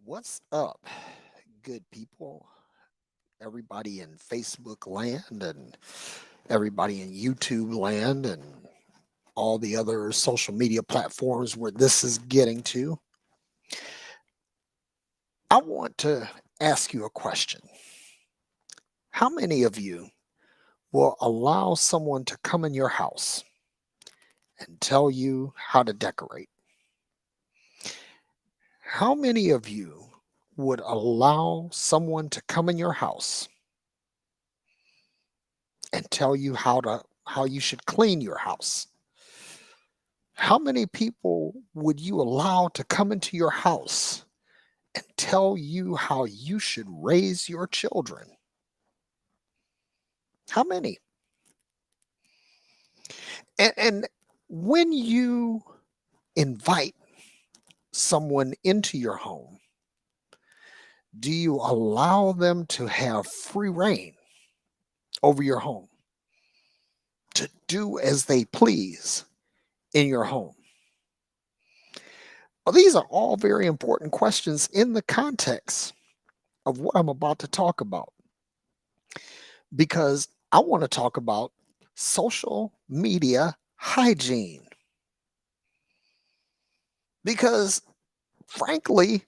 What's up, good people? Everybody in Facebook land and everybody in YouTube land and all the other social media platforms where this is getting to. I want to ask you a question. How many of you will allow someone to come in your house and tell you how to decorate? How many of you would allow someone to come in your house and tell you how you should clean your house? How many people would you allow to come into your house and tell you how you should raise your children? How many? And when you invite someone into your home, do you allow them to have free reign over your home, to do as they please in your home? Well, these are all very important questions in the context of what I'm about to talk about, because I want to talk about social media hygiene. Because frankly,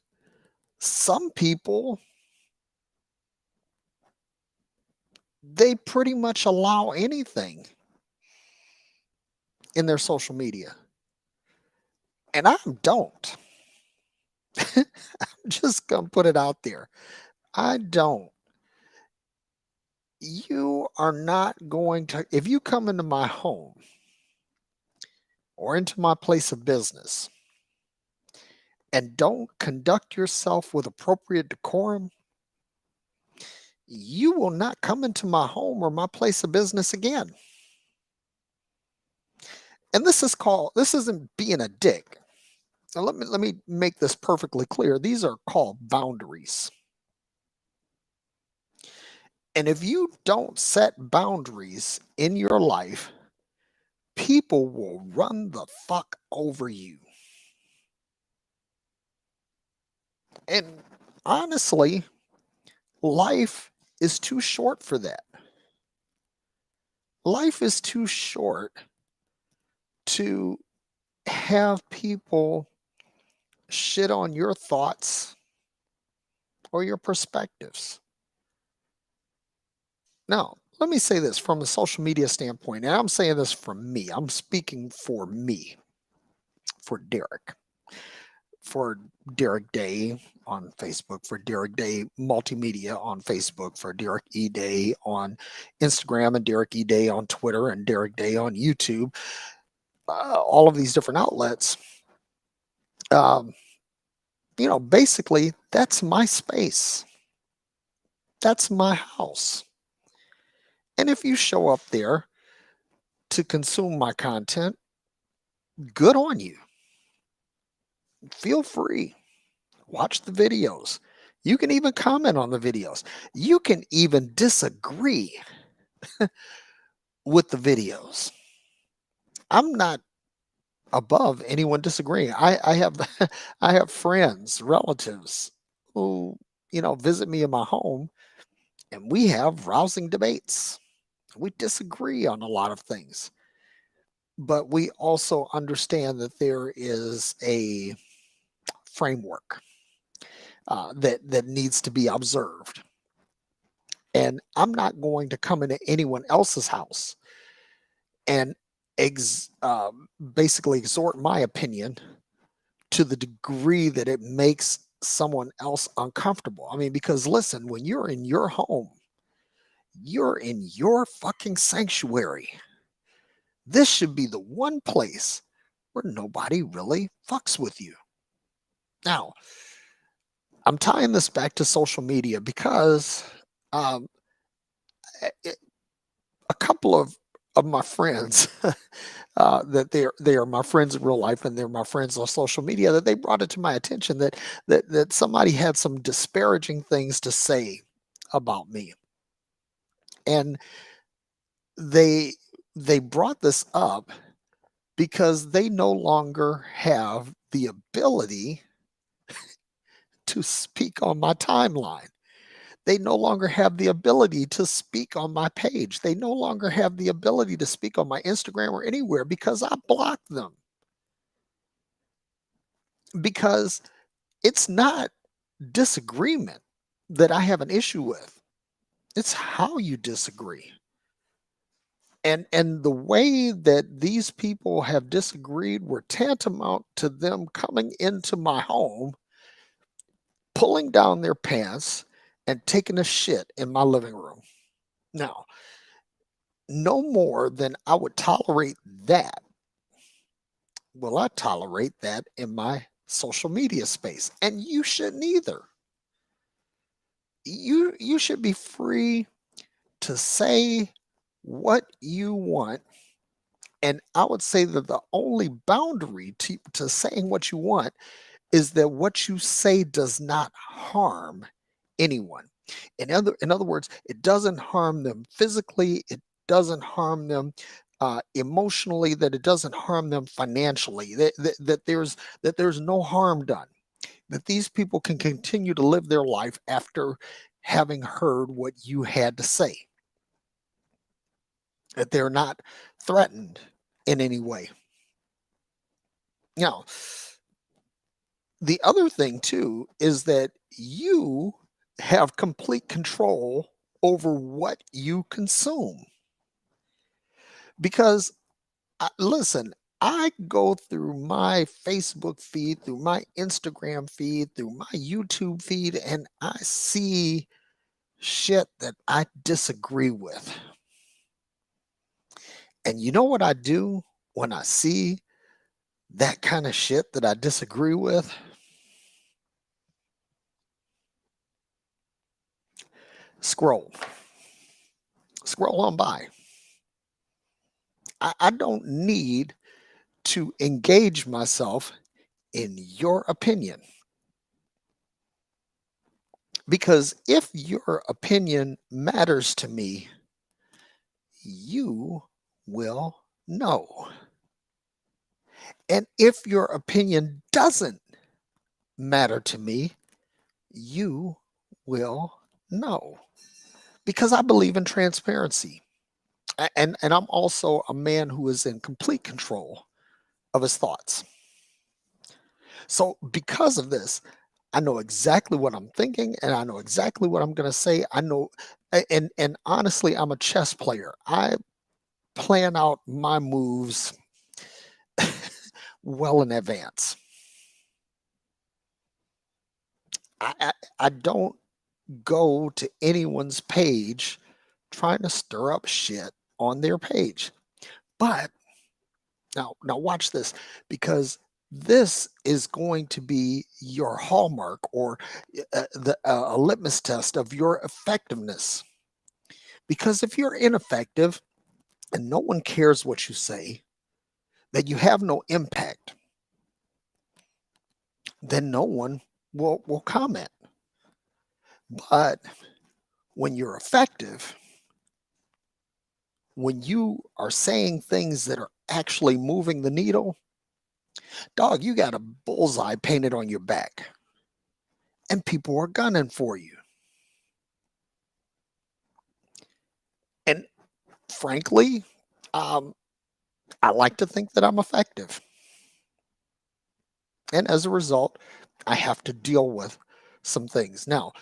some people, they pretty much allow anything in their social media. And I don't. I'm just going to put it out there. I don't. You are not going to, if you come into my home or into my place of business and don't conduct yourself with appropriate decorum, you will not come into my home or my place of business again. And this isn't being a dick. Now let me make this perfectly clear. These are called boundaries. And if you don't set boundaries in your life, people will run the fuck over you. And honestly, life is too short for that. Life is too short to have people shit on your thoughts or your perspectives. Now, let me say this from a social media standpoint, and I'm saying this from me. I'm speaking for me, for Derek Day on Facebook, for Derek Day Multimedia on Facebook, for Derek E. Day on Instagram, and Derek E. Day on Twitter, and Derek Day on YouTube. All of these different outlets. Um, basically, that's my space. That's my house. And if you show up there to consume my content, good on you. Feel free. Watch the videos. You can even comment on the videos. You can even disagree with the videos. I'm not above anyone disagreeing. I have I have friends, relatives who, visit me in my home and we have rousing debates. We disagree on a lot of things. But we also understand that there is a framework that needs to be observed. And I'm not going to come into anyone else's house and basically exhort my opinion to the degree that it makes someone else uncomfortable. I mean, because listen, when you're in your home, you're in your fucking sanctuary. This should be the one place where nobody really fucks with you. Now, I'm tying this back to social media because um, a couple of my friends that they are my friends in real life and they're my friends on social media, that they brought it to my attention that somebody had some disparaging things to say about me, and they they brought this up because they no longer have the ability to speak on my timeline. They no longer have the ability to speak on my page. They no longer have the ability to speak on my Instagram or anywhere because I blocked them. Because it's not disagreement that I have an issue with. It's how you disagree. And the way that these people have disagreed were tantamount to them coming into my home, pulling down their pants, and taking a shit in my living room. Now, no more than I would tolerate that will I tolerate that in my social media space. And you shouldn't either. You should be free to say what you want. And I would say that the only boundary to saying what you want is that what you say does not harm anyone. In other words, it doesn't harm them physically, it doesn't harm them emotionally, that it doesn't harm them financially, that there's no harm done, that these people can continue to live their life after having heard what you had to say, that they're not threatened in any way. Now, the other thing too is that you have complete control over what you consume. Because listen, I go through my Facebook feed, through my Instagram feed, through my YouTube feed, and I see shit that I disagree with. And you know what I do when I see that kind of shit that I disagree with? Scroll. Scroll on by. I don't need to engage myself in your opinion. Because if your opinion matters to me, you will know. And if your opinion doesn't matter to me, you will know. Because I believe in transparency. And I'm also a man who is in complete control of his thoughts. So because of this, I know exactly what I'm thinking and I know exactly what I'm going to say. I know and honestly, I'm a chess player. I plan out my moves well in advance. I don't go to anyone's page trying to stir up shit on their page. But now watch this, because this is going to be your hallmark, or a litmus test of your effectiveness. Because if you're ineffective and no one cares what you say, that you have no impact, then no one will comment. But when you're effective, when you are saying things that are actually moving the needle, dog, you got a bullseye painted on your back and people are gunning for you. And frankly, um, I like to think that I'm effective. And as a result, I have to deal with some things. Now,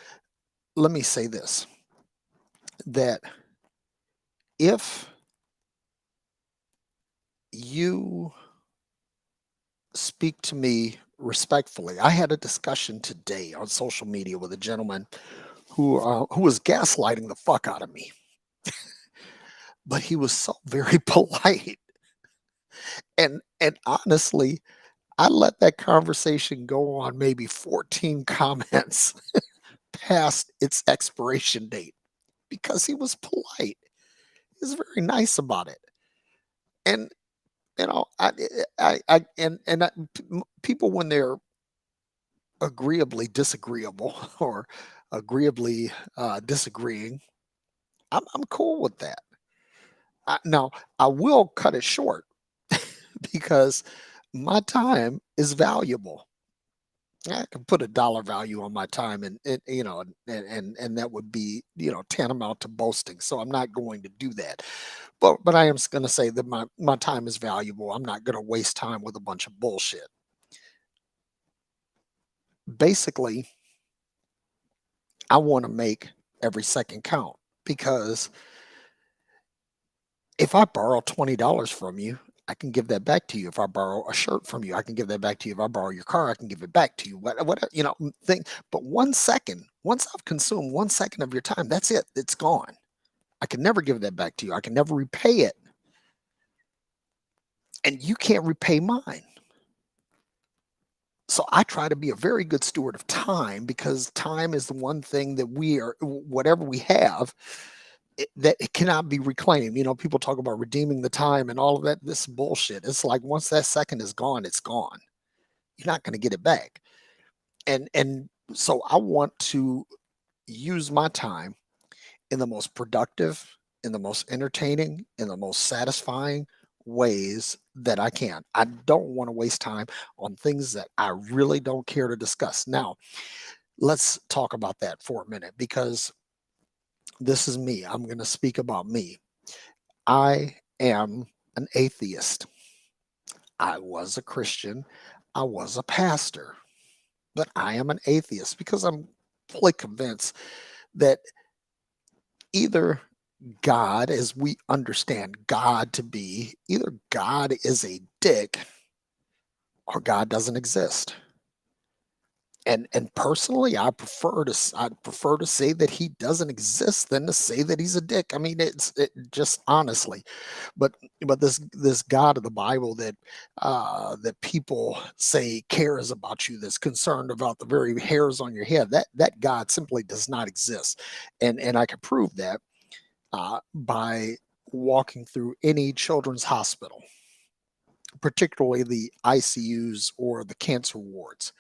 let me say this, that if you speak to me respectfully, I had a discussion today on social media with a gentleman who was gaslighting the fuck out of me, but he was so very polite. And honestly, I let that conversation go on maybe 14 comments past its expiration date because he was polite. He was very nice about it. And people, when they're agreeably disagreeable or agreeably disagreeing, I'm cool with that. Now, I will cut it short because my time is valuable. I can put a dollar value on my time, and that would be, tantamount to boasting. So I'm not going to do that. But I am going to say that my time is valuable. I'm not going to waste time with a bunch of bullshit. Basically, I want to make every second count, because if I borrow $20 from you, I can give that back to you. If I borrow a shirt from you, I can give that back to you. If I borrow your car, I can give it back to you. What thing. But 1 second, once I've consumed 1 second of your time, that's it. It's gone. I can never give that back to you. I can never repay it. And you can't repay mine. So I try to be a very good steward of time, because time is the one thing that whatever we have, that it cannot be reclaimed. People talk about redeeming the time and all of that. This is bullshit. It's like, once that second is gone, it's gone. You're not going to get it back. And so I want to use my time in the most productive, in the most entertaining, in the most satisfying ways that I can. I don't want to waste time on things that I really don't care to discuss. Now, let's talk about that for a minute, because this is me. I'm going to speak about me. I am an atheist. I was a Christian. I was a pastor, but I am an atheist because I'm fully convinced that either God, as we understand God to be, either God is a dick or God doesn't exist. And personally, I prefer to say that he doesn't exist than to say that he's a dick. I mean, it just honestly. But this God of the Bible that people say cares about you, that's concerned about the very hairs on your head, that God simply does not exist. And I can prove that by walking through any children's hospital, particularly the ICUs or the cancer wards.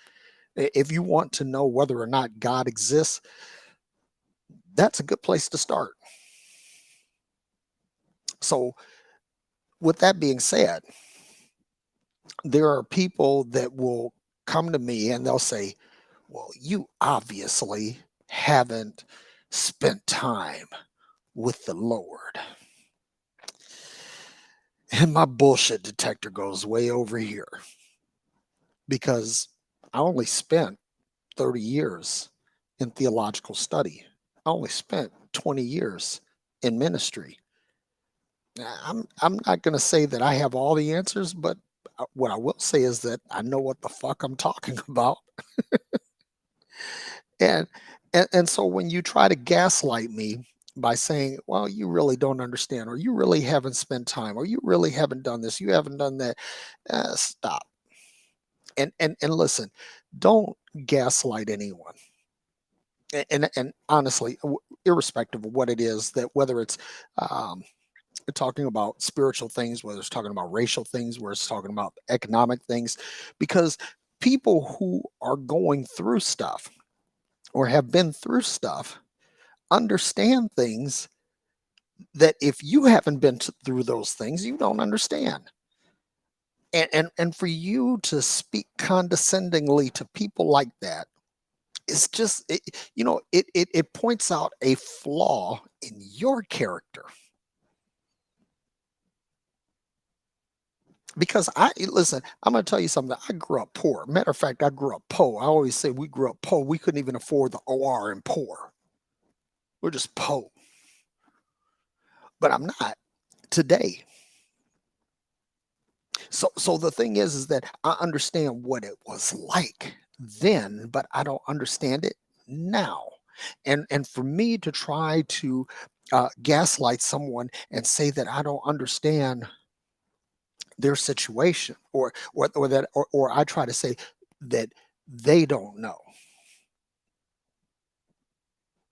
If you want to know whether or not God exists, that's a good place to start. So, with that being said, there are people that will come to me and they'll say, "Well, you obviously haven't spent time with the Lord." And my bullshit detector goes way over here, because I only spent 30 years in theological study. I only spent 20 years in ministry. I'm not going to say that I have all the answers, but what I will say is that I know what the fuck I'm talking about. And and so when you try to gaslight me by saying, "Well, you really don't understand," or "You really haven't spent time," or "You really haven't done this, you haven't done that," stop. And listen, don't gaslight anyone. And honestly, irrespective of what it is, that whether it's um, talking about spiritual things, whether it's talking about racial things, whether it's talking about economic things, because people who are going through stuff or have been through stuff understand things that if you haven't been through those things, you don't understand. And for you to speak condescendingly to people like that, it's just it points out a flaw in your character. Because listen, I'm going to tell you something. I grew up poor. Matter of fact, I grew up poor. I always say we grew up poor. We couldn't even afford the OR in poor. We're just poor. But I'm not today. So the thing is that I understand what it was like then, but I don't understand it now. And for me to try to gaslight someone and say that I don't understand their situation, or I try to say that they don't know,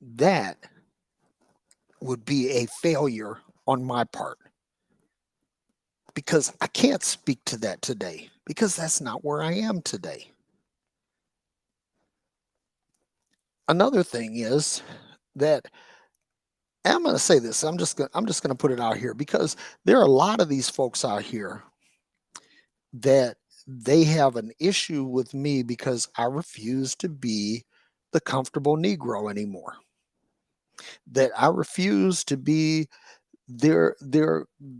that would be a failure on my part, because I can't speak to that today, because that's not where I am today. Another thing is that, and I'm going to say this, I'm just going to put it out here, because there are a lot of these folks out here that they have an issue with me because I refuse to be the comfortable Negro anymore. That I refuse to be their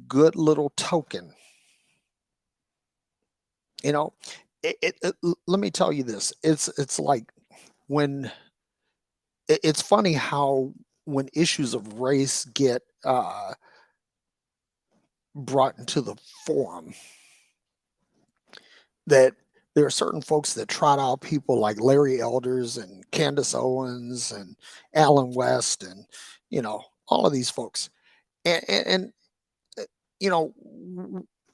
good little token. You know, let me tell you this. It's like when it's funny how when issues of race get brought into the forum, that there are certain folks that trot out people like Larry Elders and Candace Owens and Alan West and all of these folks, and uh, you know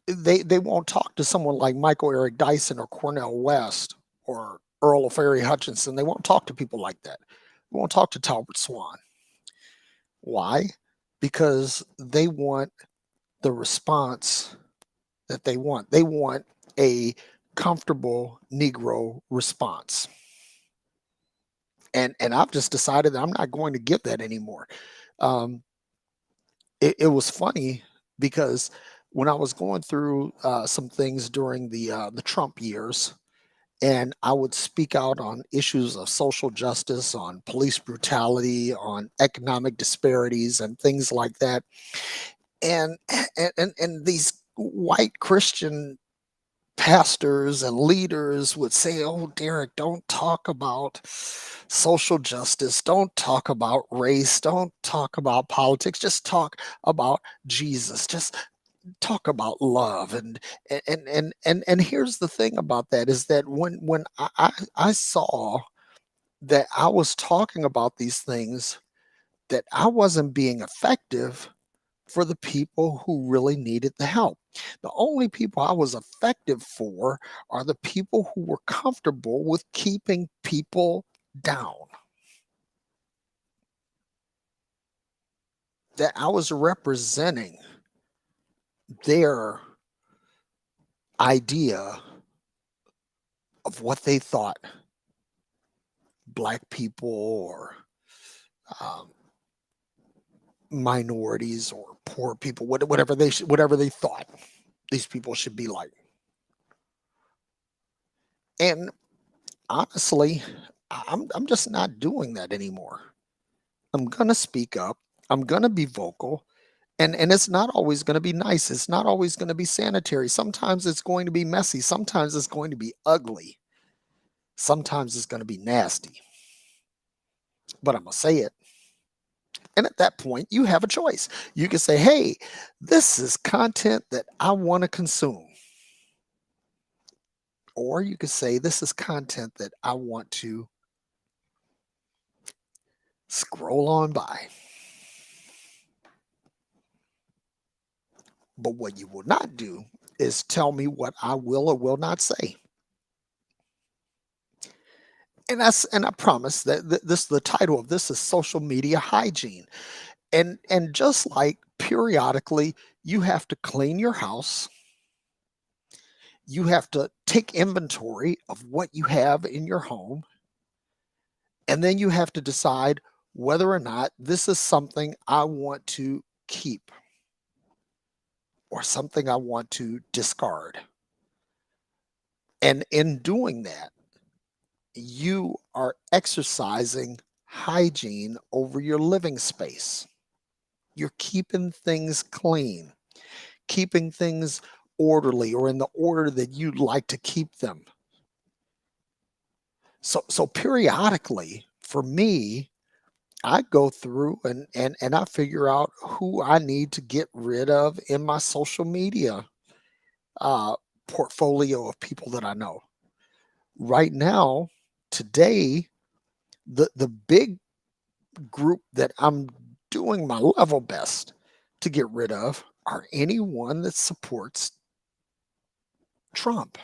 they won't talk to someone like Michael Eric Dyson or Cornell West or Earl of Ferry Hutchinson. They won't talk to people like that. They won't talk to Talbot Swan. Why? Because they want the response that they want. They want a comfortable Negro response. And I've just decided that I'm not going to give that anymore. Um, it was funny because when I was going through some things during the Trump years, and I would speak out on issues of social justice, on police brutality, on economic disparities, and things like that. And and these white Christian pastors and leaders would say, "Oh, Derek, don't talk about social justice. Don't talk about race. Don't talk about politics. Just talk about Jesus. Just talk about love." And here's the thing about that is that when I saw that I was talking about these things, that I wasn't being effective for the people who really needed the help. The only people I was effective for are the people who were comfortable with keeping people down. That I was representing their idea of what they thought black people or um, minorities or poor people, whatever they thought these people should be like. And honestly, I'm just not doing that anymore. I'm gonna speak up. I'm gonna be vocal. And it's not always gonna be nice. It's not always gonna be sanitary. Sometimes it's going to be messy. Sometimes it's going to be ugly. Sometimes it's gonna be nasty. But I'm gonna say it. And at that point, you have a choice. You can say, hey, this is content that I want to consume. Or you could say, this is content that I want to scroll on by. But what you will not do is tell me what I will or will not say. And I promise that this the title of this is social media hygiene. And just like periodically you have to clean your house, you have to take inventory of what you have in your home, and then you have to decide whether or not this is something I want to keep or something I want to discard. And in doing that, you are exercising hygiene over your living space. You're keeping things clean, keeping things orderly or in the order that you'd like to keep them. So periodically, for me, I go through and I figure out who I need to get rid of in my social media uh, portfolio of people that I know. Right now, today, the big group that I'm doing my level best to get rid of are anyone that supports Trump.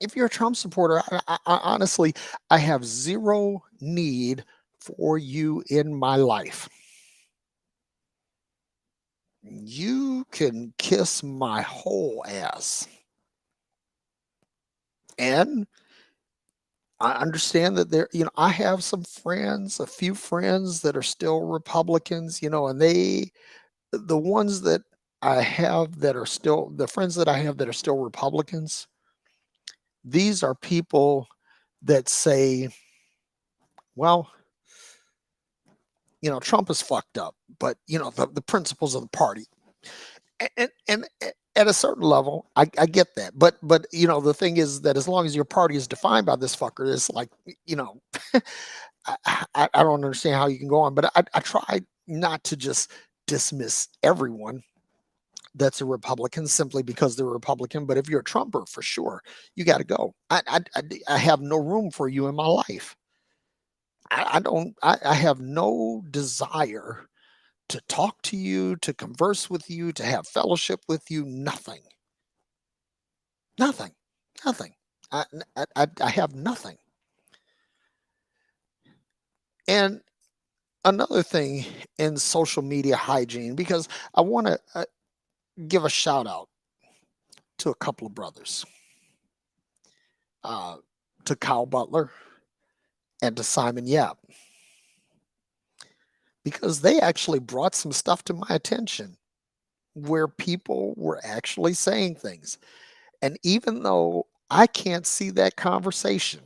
If you're a Trump supporter, I honestly, I have zero need for you in my life. You can kiss my whole ass. And I understand that I have some friends, a few friends that are still Republicans, and the ones that I have that are still the friends that I have that are still Republicans, these are people that say, well, Trump is fucked up, but the principles of the party. And at a certain level, I get that. But the thing is that as long as your party is defined by this fucker, it's like, you know, I don't understand how you can go on. But I try not to just dismiss everyone that's a Republican simply because they're a Republican. But if you're a Trumper, for sure, you got to go. I have no room for you in my life. I don't. I have no desire to talk to you, to converse with you, to have fellowship with you. Nothing. Nothing. Nothing. I have nothing. And another thing in social media hygiene, because I want to give a shout out to a couple of brothers, uh, to Kyle Butler and to Simon Yap, because they actually brought some stuff to my attention where people were actually saying things. And even though I can't see that conversation,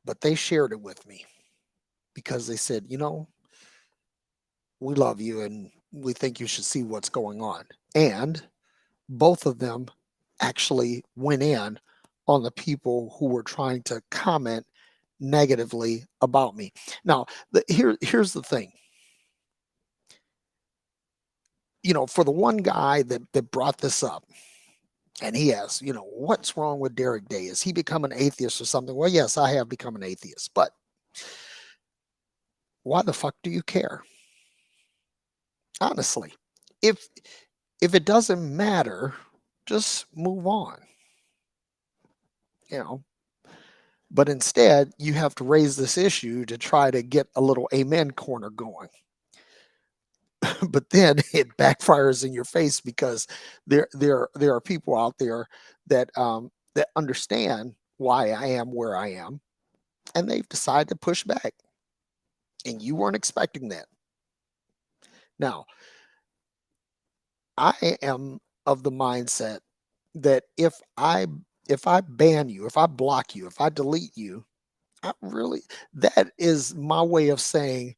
but they shared it with me because they said, we love you and we think you should see what's going on. And both of them actually went in on the people who were trying to comment negatively about me. Now, here's the thing. For the one guy that brought this up, and he asked, what's wrong with Derek Day? Is he become an atheist or something? Well, yes, I have become an atheist, but why the fuck do you care? Honestly, if it doesn't matter, just move on. But instead, you have to raise this issue to try to get a little amen corner going. But then it backfires in your face because there are people out there that understand why I am where I am, and they've decided to push back. And you weren't expecting that. Now, I am of the mindset that if I ban you, if I block you, if I delete you, that is my way of saying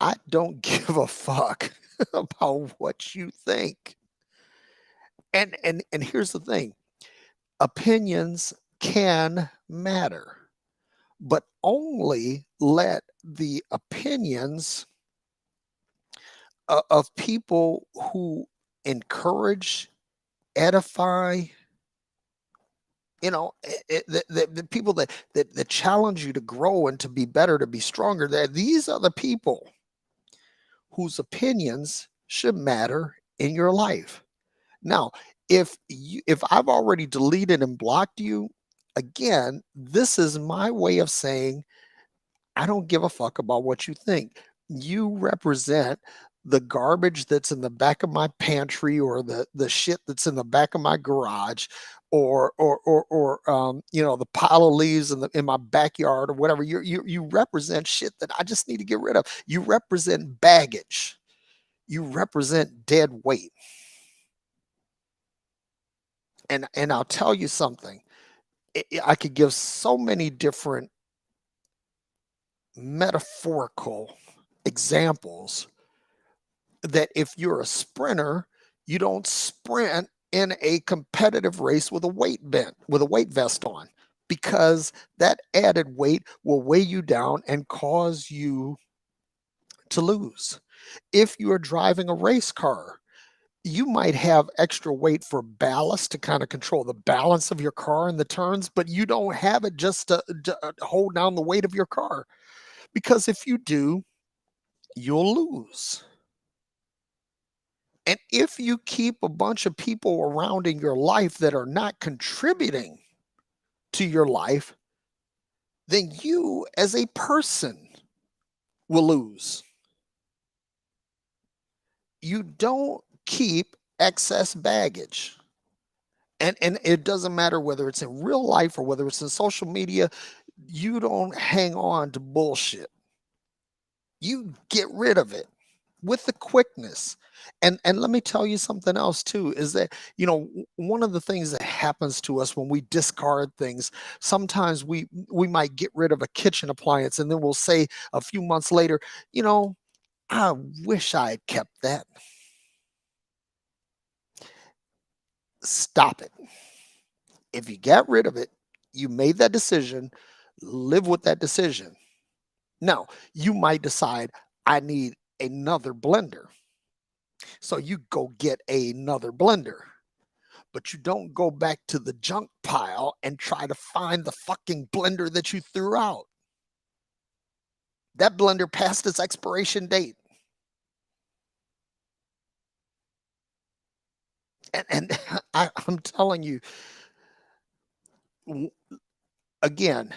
I don't give a fuck about what you think. And here's the thing. Opinions can matter, but only let the opinions of people who encourage, edify, the people that challenge you to grow and to be better, to be stronger, that these are the people whose opinions should matter in your life. Now, if I've already deleted and blocked you, again, this is my way of saying I don't give a fuck about what you think. You represent the garbage that's in the back of my pantry, or the shit that's in the back of my garage, or the pile of leaves in my backyard, or whatever. You represent shit that I just need to get rid of. You represent baggage. You represent dead weight. And I'll tell you something. I could give so many different metaphorical examples that if you're a sprinter, you don't sprint in a competitive race with a weight vest on, because that added weight will weigh you down and cause you to lose. If you are driving a race car, you might have extra weight for ballast to kind of control the balance of your car in the turns, but you don't have it just to hold down the weight of your car, because if you do, you'll lose. And if you keep a bunch of people around in your life that are not contributing to your life, then you as a person will lose. You don't keep excess baggage. And it doesn't matter whether it's in real life or whether it's in social media, you don't hang on to bullshit. You get rid of it. with the quickness. And let me tell you something else too, is that, one of the things that happens to us when we discard things, sometimes we might get rid of a kitchen appliance and then we'll say a few months later, you know, I wish I had kept that. Stop it. If you got rid of it, you made that decision, live with that decision. Now, you might decide, I need another blender. So you go get another blender, but you don't go back to the junk pile and try to find the fucking blender that you threw out. That blender passed its expiration date. And I'm telling you, again,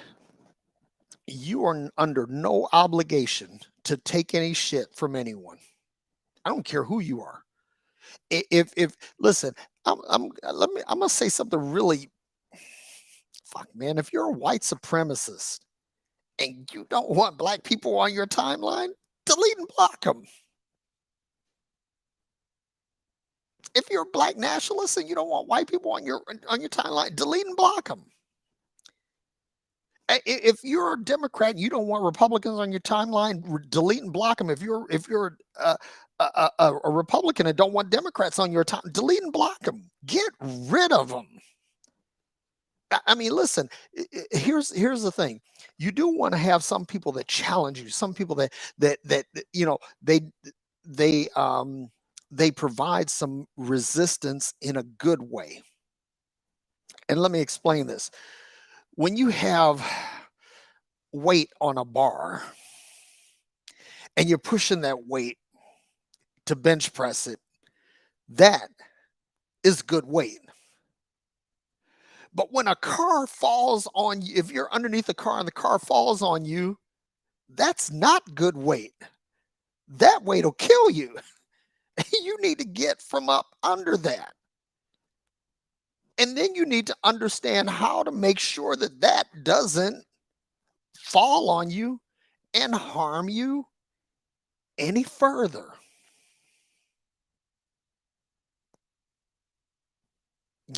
you are under no obligation to take any shit from anyone. I don't care who you are. If listen, I'm gonna say something really, fuck man. If you're a white supremacist and you don't want black people on your timeline, delete and block them. If you're a black nationalist and you don't want white people on your timeline, delete and block them. If you're a Democrat and you don't want Republicans on your timeline, delete and block them. If you're a Republican and don't want Democrats on your time, delete and block them. Get rid of them. I mean, listen. Here's the thing. You do want to have some people that challenge you. Some people that they provide some resistance in a good way. And let me explain this. When you have weight on a bar and you're pushing that weight to bench press it, that is good weight. But when a car falls on you, if you're underneath the car and the car falls on you, that's not good weight. That weight will kill you. You need to get from up under that. And then you need to understand how to make sure that that doesn't fall on you and harm you any further.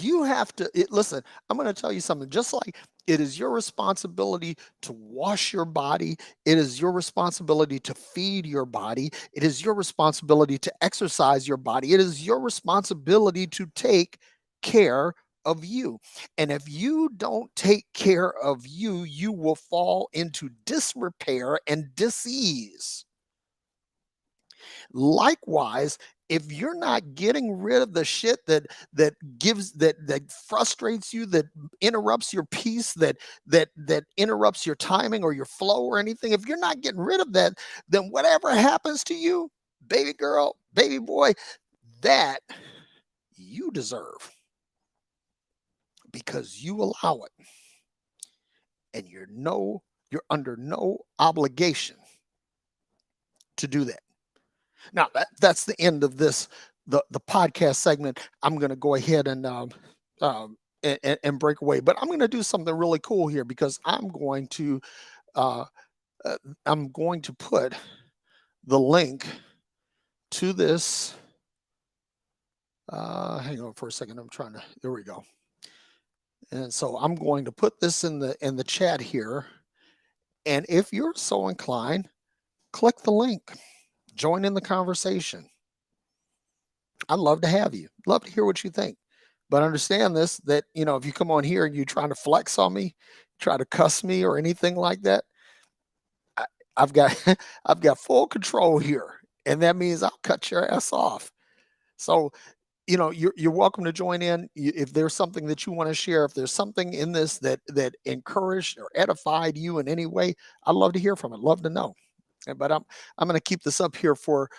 You have to listen. I'm going to tell you something. Just like it is your responsibility to wash your body, it is your responsibility to feed your body, it is your responsibility to exercise your body, it is your responsibility to take care of you. And if you don't take care of you, you will fall into disrepair and disease. Likewise, if you're not getting rid of the shit that frustrates you, that interrupts your peace, that interrupts your timing or your flow or anything, if you're not getting rid of that, then whatever happens to you, baby girl, baby boy, that you deserve because you allow it. And you're under no obligation to do that. Now that's the end of the podcast segment. I'm going to go ahead and break away, but I'm going to do something really cool here because uh, I'm going to put the link to this. Hang on for a second. There we go. And so I'm going to put this in the chat here. And if you're so inclined, click the link. Join in the conversation. I'd love to have you. Love to hear what you think. But understand this, that, if you come on here and you're trying to flex on me, try to cuss me or anything like that, I've got I've got full control here. And that means I'll cut your ass off. So, you're welcome to join in. If there's something that you want to share, if there's something in this that encouraged or edified you in any way, I'd love to hear from it. Love to know. But I'm going to keep this up here for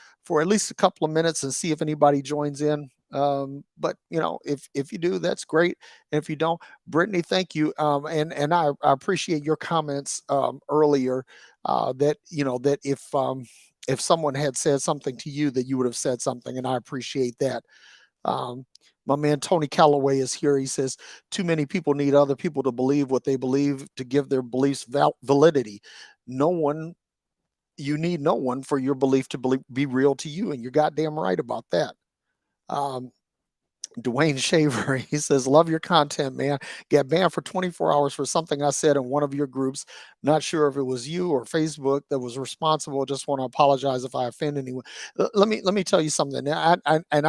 at least a couple of minutes and see if anybody joins in. But if you do, that's great. And if you don't, Brittany, thank you. And I appreciate your comments earlier. That if someone had said something to you, that you would have said something, and I appreciate that. My man Tony Calloway is here. He says too many people need other people to believe what they believe to give their beliefs validity. No one You need no one for your belief to be real to you, and you're goddamn right about that. Um, Dwayne Shaver, he says, love your content, man. Got banned for 24 hours for something I said in one of your groups. Not sure if it was you or Facebook that was responsible. Just want to apologize if I offend anyone. Let me tell you something. I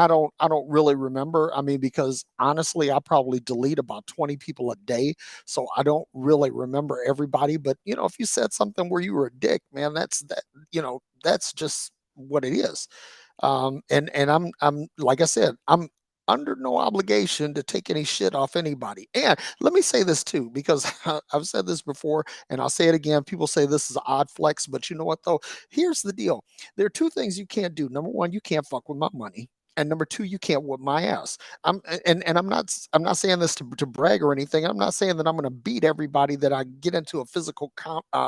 don't really remember. I mean, because honestly, I probably delete about 20 people a day. So I don't really remember everybody. But if you said something where you were a dick, man, that's just what it is. And I'm like I said, I'm under no obligation to take any shit off anybody. And let me say this too, because I've said this before and I'll say it again. People say this is an odd flex, but you know what though? Here's the deal. There are two things you can't do. Number one, you can't fuck with my money. And number two, you can't whip my ass. And I'm not saying this to brag or anything. I'm not saying that I'm going to beat everybody that I get into a physical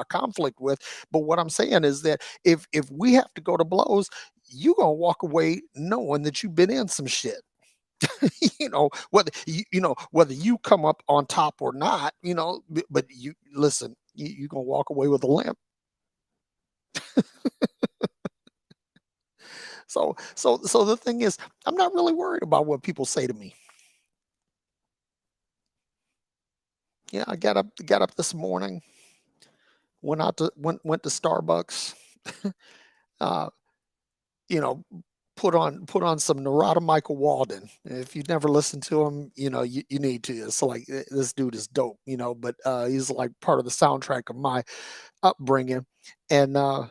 conflict with. But what I'm saying is that if we have to go to blows, you gonna walk away knowing that you've been in some shit. Whether you come up on top or not, but you listen, you gonna walk away with a limp. So the thing is, I'm not really worried about what people say to me. Yeah, I got up this morning, went to Starbucks, uh, you know, put on some Narada Michael Walden. If you've never listened to him, you need to. It's like this dude is dope, but he's like part of the soundtrack of my upbringing. And I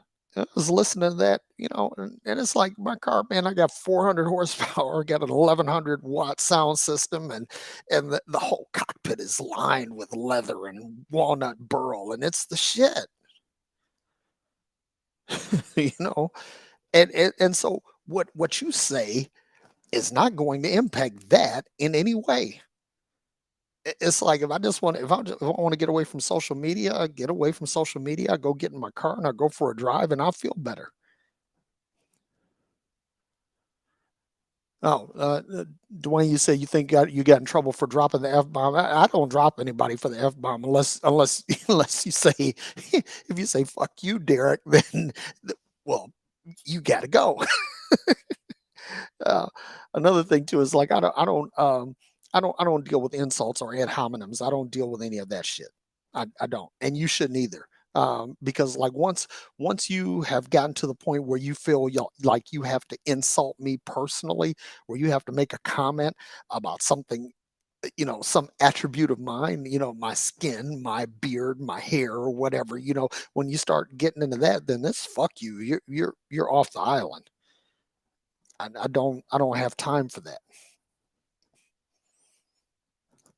was listening to that, and it's like my car, man, I got 400 horsepower, got an 1100-watt sound system, and the whole cockpit is lined with leather and walnut burl, and it's the shit, you know. And so what you say is not going to impact that in any way. It's like if I want to get away from social media, I get away from social media. I go get in my car and I go for a drive, and I'll feel better. Oh, Dwayne, you say you think you got in trouble for dropping the f bomb. I don't drop anybody for the f bomb unless unless you say if you say fuck you, Derek, then well you got to go. Uh, Another thing too is like I don't deal with insults or ad hominems. I don't deal with any of that shit. I don't, and you shouldn't either. Because like once you have gotten to the point where you feel like you have to insult me personally, where you have to make a comment about something, some attribute of mine, my skin, my beard, my hair, or whatever, when you start getting into that, then it's fuck you. You're off the island. I don't have time for that.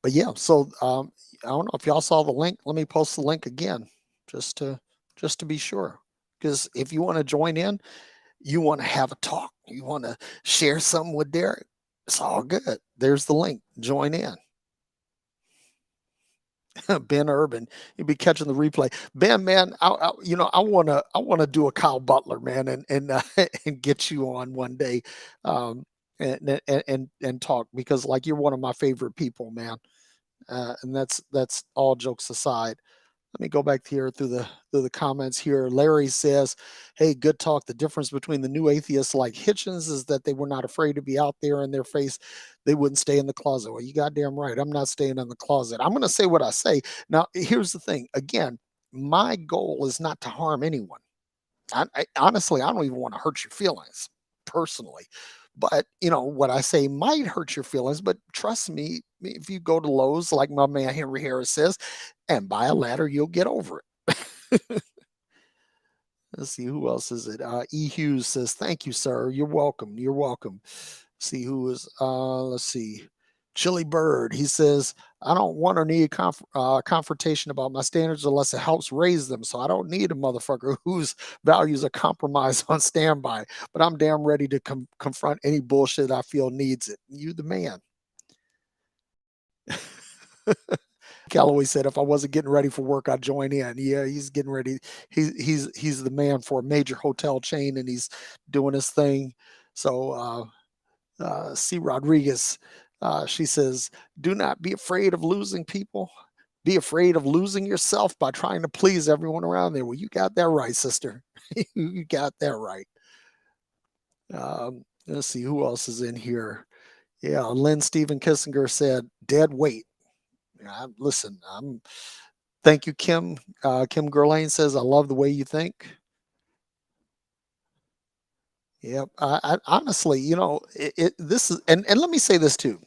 But yeah, so I don't know if y'all saw the link. Let me post the link again, just to just to be sure. Because if you want to join in, you want to have a talk, you want to share something with Derek, it's all good. There's the link. Join in. Ben Urban, you'll be catching the replay. Ben, man, I wanna do a Kyle Butler, man, and and get you on one day, um, and talk because like you're one of my favorite people, man. And that's all jokes aside. Let me go back here through the comments here. Larry says, "Hey, good talk. The difference between the new atheists like Hitchens is that they were not afraid to be out there in their face. They wouldn't stay in the closet." Well, you goddamn right. I'm not staying in the closet. I'm going to say what I say. Now, here's the thing. Again, my goal is not to harm anyone. Honestly, I don't even want to hurt your feelings personally. But what I say might hurt your feelings. But trust me, if you go to Lowe's, like my man Henry Harris says, and buy a ladder, you'll get over it. Let's see who else is it. E. Hughes says, "Thank you, sir. You're welcome. You're welcome." See who is. Let's see. Chili Bird. He says, "I don't want or need confrontation about my standards unless it helps raise them. So I don't need a motherfucker whose values are compromised on standby. But I'm damn ready to confront any bullshit I feel needs it." You the man. Calloway said, "If I wasn't getting ready for work, I'd join in." Yeah, he's getting ready. He's the man for a major hotel chain, and he's doing his thing. So C. Rodriguez, she says, "Do not be afraid of losing people. be afraid of losing yourself by trying to please everyone around there. Well, you got that right, sister. You got that right. Let's see who else is in here. Yeah, Lynn Stephen Kissinger said, "Dead weight." Listen, thank you, Kim. Kim Gerlain says, "I love the way you think." Yep. I honestly, this is, and let me say this too.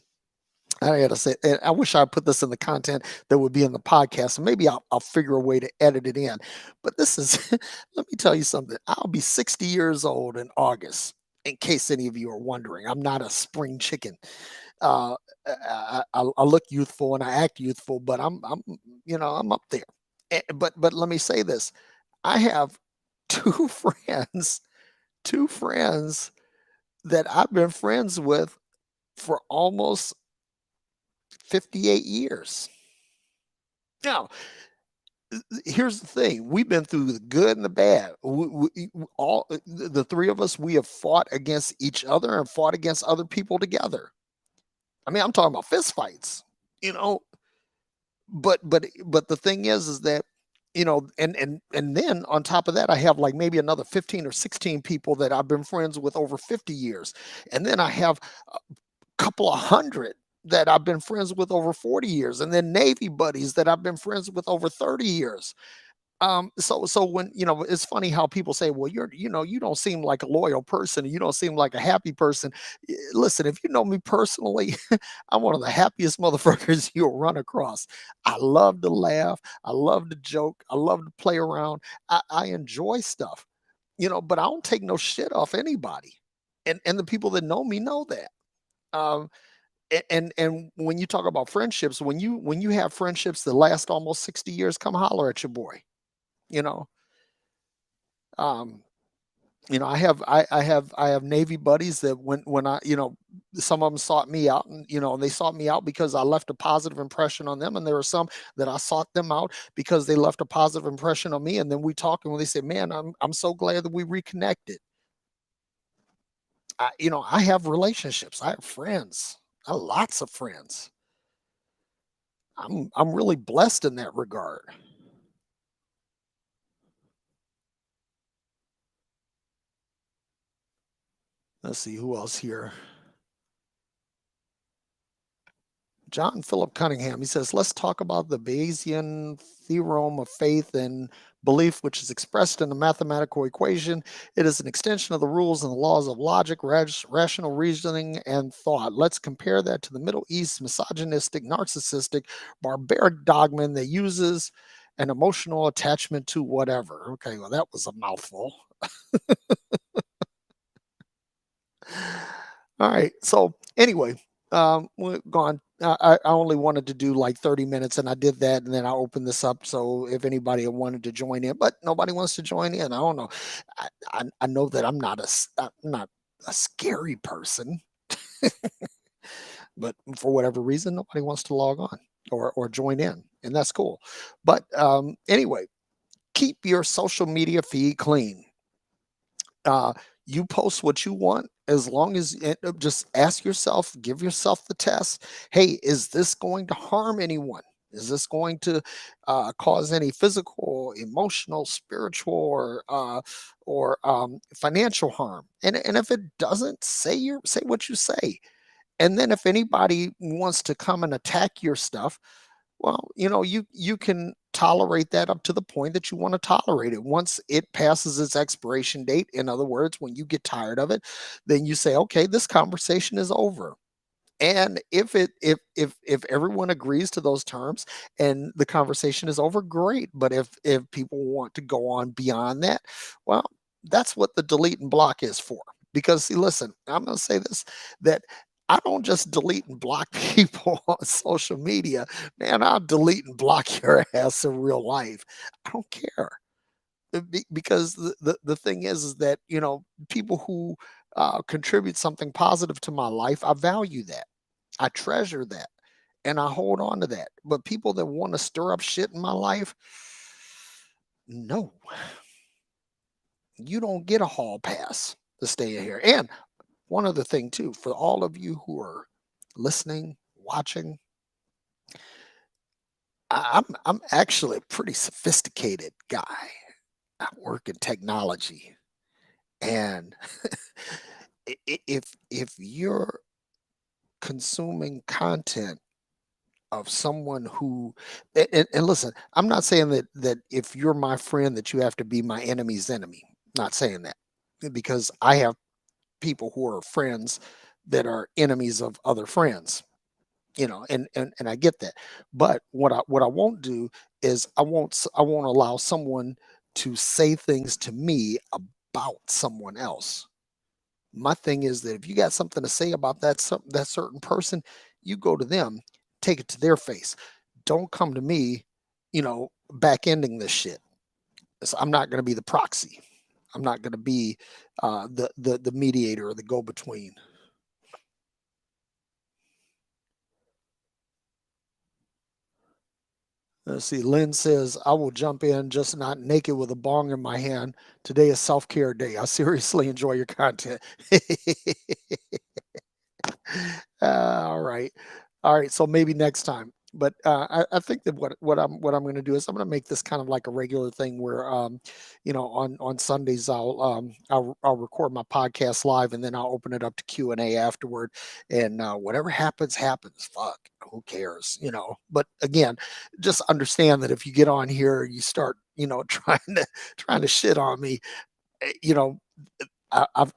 I gotta say, and I wish I put this in the content that would be in the podcast, and maybe I'll figure a way to edit it in. But this is, let me tell you something. I'll be 60 years old in August. In case any of you are wondering, I'm not a spring chicken. Uh, I look youthful and I act youthful, but I'm up there. But let me say this: I have two two friends that I've been friends with for almost 58 years. Now, here's the thing: we've been through the good and the bad. All the three of us, we have fought against each other and fought against other people together. I mean, I'm talking about fist fights, you know. But the thing is that and then on top of that, I have like maybe another 15 or 16 people that I've been friends with over 50 years, and then I have couple of hundred that I've been friends with over 40 years, and then Navy buddies that I've been friends with over 30 years. So when it's funny how people say, well, you don't seem like a loyal person, you don't seem like a happy person. Listen, if you know me personally, I'm one of the happiest motherfuckers you'll run across. I love to laugh, I love to joke, I love to play around. I enjoy stuff, but I don't take no shit off anybody. And the people that know me know that. Um, and when you talk about friendships, when you have friendships that last almost 60 years, come holler at your boy. You know, um, I have Navy buddies that when some of them sought me out, and they sought me out because I left a positive impression on them, and there were some that I sought them out because they left a positive impression on me, and then we talk, and when they say, "Man, I'm so glad that we reconnected." I have relationships, I have friends, I have lots of friends. I'm really blessed in that regard. Let's see who else here. John Philip Cunningham. He says, let's talk about the Bayesian theorem of faith and belief, which is expressed in a mathematical equation. It is an extension of the rules and the laws of logic, rational reasoning, and thought. Let's compare that to the Middle East misogynistic, narcissistic, barbaric dogma that uses an emotional attachment to whatever. Okay, well, that was a mouthful. All right. So anyway, we're gone. I only wanted to do like 30 minutes, and I did that, and then I opened this up. So if anybody wanted to join in, but nobody wants to join in, I don't know. I know that I'm not a scary person, but for whatever reason, nobody wants to log on or join in, and that's cool. But anyway, keep your social media feed clean. uh, you post what you want, as long as just ask yourself, give yourself the test. Hey, is this going to harm anyone? Is this going to cause any physical, emotional, spiritual, or financial harm? And if it doesn't, say what you say. And then if anybody wants to come and attack your stuff, well, you can tolerate that up to the point that you want to tolerate it. Once it passes its expiration date, in other words, when you get tired of it, then you say, "Okay, this conversation is over." And if everyone agrees to those terms and the conversation is over, great. But if people want to go on beyond that, well, that's what the delete and block is for. Because see, listen, I'm going to say this, that I don't just delete and block people on social media. Man, I'll delete and block your ass in real life. I don't care. Because the thing is that people who contribute something positive to my life, I value that, I treasure that, and I hold on to that. But people that want to stir up shit in my life, no, you don't get a hall pass to stay in here. And one other thing too, for all of you who are listening, watching, I'm actually a pretty sophisticated guy. I work in technology, and if you're consuming content of someone who and listen, I'm not saying that if you're my friend that you have to be my enemy's enemy. Not saying that because I have people who are friends that are enemies of other friends, and I get that. But what I won't do is I won't allow someone to say things to me about someone else. My thing is that if you got something to say about that certain person, you go to them, take it to their face. Don't come to me, back ending this shit. So I'm not going to be the proxy. I'm not going to be the mediator or the go between. Let's see. Lynn says, I will jump in, just not naked with a bong in my hand. Today is self care day. I seriously enjoy your content. All right. All right. So maybe next time. But I think that what I'm going to do is I'm going to make this kind of like a regular thing where on Sundays I'll record my podcast live and then I'll open it up to Q&A afterward, and whatever happens happens. Fuck, who cares, But again, just understand that if you get on here, you start trying to shit on me, you know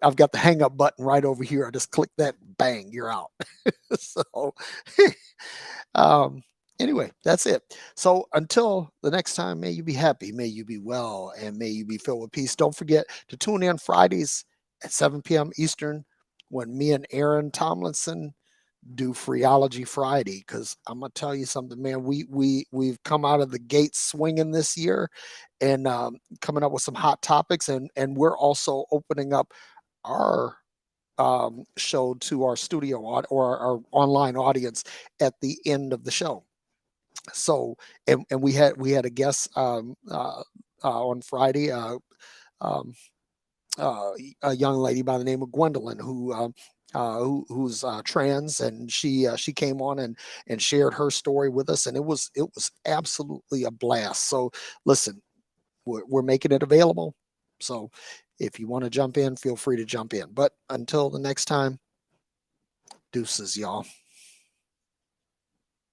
I've got the hang up button right over here. I just click that, bang, you're out. So, um, anyway, that's it. So until the next time, may you be happy, may you be well, and may you be filled with peace. Don't forget to tune in Fridays at 7 p.m. Eastern when me and Aaron Tomlinson do Phreology Friday. Because I'm gonna tell you something, man. We've come out of the gate swinging this year, and coming up with some hot topics, and we're also opening up our show to our studio or our online audience at the end of the show. So, and we had a guest on Friday, um, a young lady by the name of Gwendolyn who's trans, and she came on and shared her story with us, and it was absolutely a blast. So, listen, we're making it available. So if you want to jump in, feel free to jump in. But until the next time, deuces, y'all.